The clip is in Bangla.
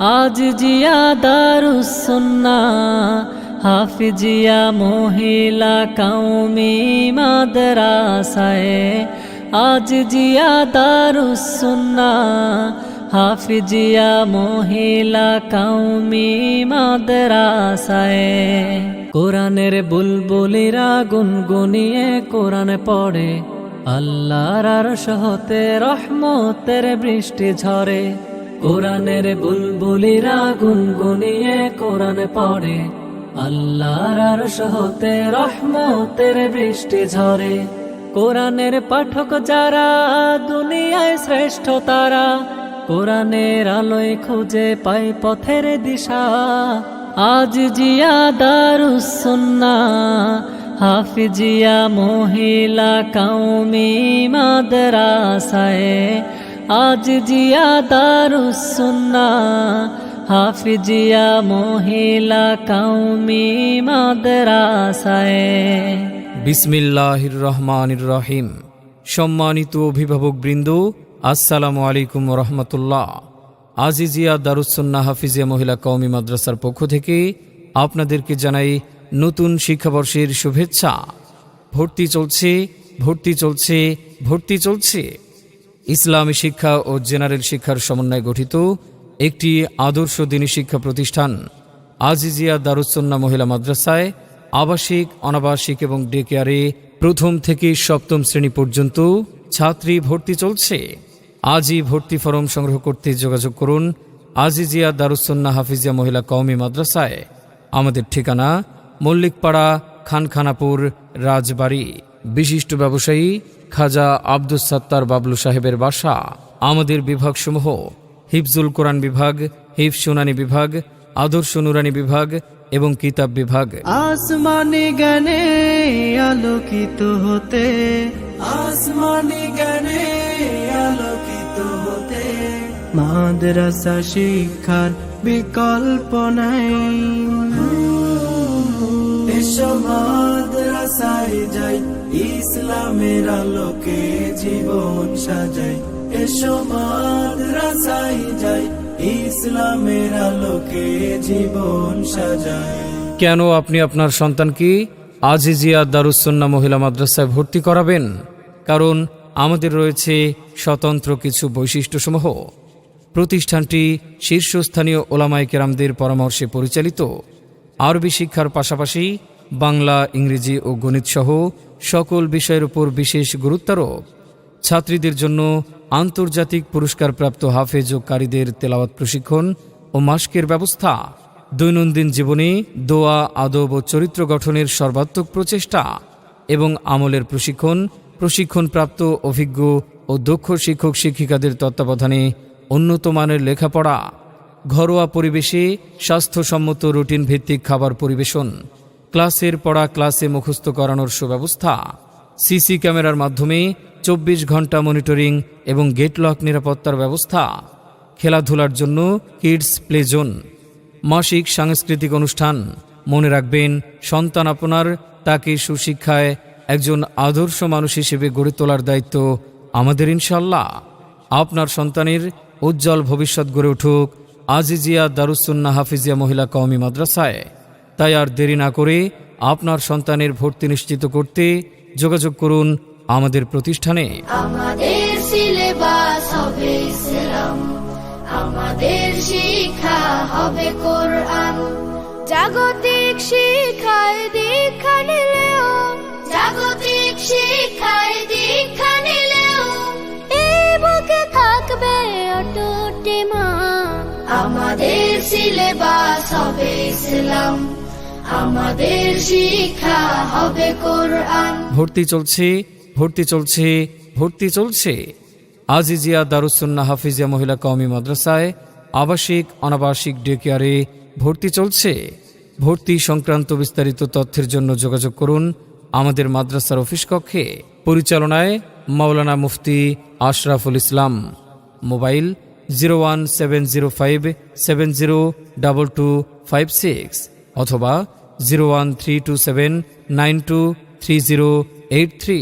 আজ জিয়া দারুস সুন্নাহ হাফিজিয়া মহিলা কওমি মাদ্রাসায়, আজ জিয়া দারুস সুন্নাহ হাফিজিয়া মহিলা কওমি মাদ্রাসায়। কোরআনের বুলবুলিরা গুনগুনিয়ে কোরআন পড়ে, আল্লাহর আরশ হতে রহমতের বৃষ্টি ঝরে। কোরআনের বুলবুলিরা গুনগুনিয়ে কোরআন পড়ে, আল্লাহর আরশ হতে রহমতের বৃষ্টি ঝরে। কোরআনের পাঠক যারা দুনিয়ায় শ্রেষ্ঠ তারা, কোরআনের আলোয় খুঁজে পায় পথের দিশা। আজ জিয়া দারুস সুন্নাহ হাফিজিয়া মহিলা কওমি মাদ্রাসায়, আজ জিয়া দারুস সুন্নাহ হাফিজিয়া মহিলা কওমি মাদ্রাসায়। বিসমিল্লাহির রহমানির রহিম। সম্মানিত অভিভাবকবৃন্দ, আসসালামু আলাইকুম রহমতুল্লাহ। আজিজিয়া দারুস সুন্নাহ হাফিজিয়া মহিলা কওমি মাদ্রাসার পক্ষ থেকে আপনাদেরকে জানাই নতুন শিক্ষাবর্ষের শুভেচ্ছা। ভর্তি চলছে, ভর্তি চলছে, ভর্তি চলছে। ইসলামী শিক্ষা ও জেনারেল শিক্ষার সমন্বয়ে গঠিত একটি আদর্শ দ্বীনী শিক্ষা প্রতিষ্ঠান আজিজিয়া দারুস সুন্নাহ মহিলা মাদ্রাসায় আবাসিক, অনাবাসিক এবং ডে কেয়ারে প্রথম থেকে সপ্তম শ্রেণী পর্যন্ত ছাত্রী ভর্তি চলছে। আজই ভর্তি ফরম সংগ্রহ করতে যোগাযোগ করুন আজিজিয়া দারুস সুন্নাহ হাফিজিয়া মহিলা কওমি মাদ্রাসায়। আমাদের ঠিকানা মল্লিকপাড়া, খানখানাপুর, রাজবাড়ী। বিশিষ্ট ব্যবসায়ী খাজা আব্দুস সাত্তার বাবলু সাহেবের বাসা। আমাদের বিভাগসমূহ: হিফজুল কোরআন বিভাগ, হিফজ শুনানি বিভাগ, আদর্শ নুরানি বিভাগ এবং কিতাব বিভাগ। আসমানি জ্ঞানে আলোকিত হতে, আসমানি জ্ঞানে আলোকিত হতে, মাদ্রাসা শিক্ষার বিকল্প নাই। এসো মাদ্রাসায় যাই, ইসলামের আলোকে জীবন সাজাই। এসো মাদ্রাসায় যাই, ইসলামের আলোকে জীবন সাজাই। কেন আপনি আপনার সন্তানকে আজিজিয়া দারুস সুন্নাহ মহিলা মাদ্রাসায় ভর্তি করাবেন? কারণ আমাদের রয়েছে স্বতন্ত্র কিছু বৈশিষ্ট্যসমূহ। প্রতিষ্ঠানটি শীর্ষস্থানীয় ওলামায়ে কেরামদের পরামর্শে পরিচালিত। আরবি শিক্ষার পাশাপাশি বাংলা, ইংরেজি ও গণিত সহ সকল বিষয়ের উপর বিশেষ গুরুত্বারোপ। ছাত্রীদের জন্য আন্তর্জাতিক পুরস্কারপ্রাপ্ত হাফেজ ও কারীদের তেলাওয়াত প্রশিক্ষণ ও মাশকের ব্যবস্থা। দৈনন্দিন জীবনে দোয়া, আদব ও চরিত্র গঠনের সর্বাত্মক প্রচেষ্টা এবং আমলের প্রশিক্ষণপ্রাপ্ত অভিজ্ঞ ও দক্ষ শিক্ষক শিক্ষিকাদের তত্ত্বাবধানে উন্নত মানের লেখাপড়া। ঘরোয়া পরিবেশে স্বাস্থ্যসম্মত রুটিন ভিত্তিক খাবার পরিবেশন। ক্লাসের পড়া ক্লাসে মুখস্থ করানোর সুব্যবস্থা। সিসি ক্যামেরার মাধ্যমে 24 ঘন্টা মনিটরিং এবং গেটলক নিরাপত্তার ব্যবস্থা। খেলাধুলার জন্য কিডস প্লে জোন। মাসিক সাংস্কৃতিক অনুষ্ঠান। মনে রাখবেন, সন্তান আপনার, তাকে সুশিক্ষায় একজন আদর্শ মানুষ হিসেবে গড়ে তোলার দায়িত্ব আমাদের ইনশাআল্লাহ। আপনার সন্তানের উজ্জ্বল ভবিষ্যৎ গড়ে উঠুক আজিজিয়া দারুস সুন্নাহ হাফিজিয়া মহিলা কওমি মাদ্রাসায়। তাই আর দেরি না করে আপনার সন্তানের ভর্তি নিশ্চিত করতে যোগাযোগ করুন আমাদের প্রতিষ্ঠানে। আমাদের সিলেবাস হবে ইসলাম, আমাদের শিক্ষা হবে কোরআন। জাগতিক শিক্ষায় দীক্ষা নিলেও, জাগতিক শিক্ষায় দীক্ষা নিলেও এই বুকে থাকবে অটুট ঈমান। আমাদের সিলেবাস হবে ইসলাম, আমাদের শিক্ষা হবে কোরআন। ভর্তি চলছে, ভর্তি চলছে, ভর্তি চলছে। আজিজিয়া দারুস সুন্নাহ হাফিজিয়া মহিলা কওমি মাদ্রাসায় আবাসিক, অনাবাসিক ডে কেয়ারে ভর্তি চলছে। ভর্তি সংক্রান্ত বিস্তারিত তথ্যের জন্য যোগাযোগ করুন আমাদের মাদ্রাসার অফিস কক্ষে। পরিচালনায় মাওলানা মুফতি আশরাফুল ইসলাম। মোবাইল 01705702256 অথবা 01327923083।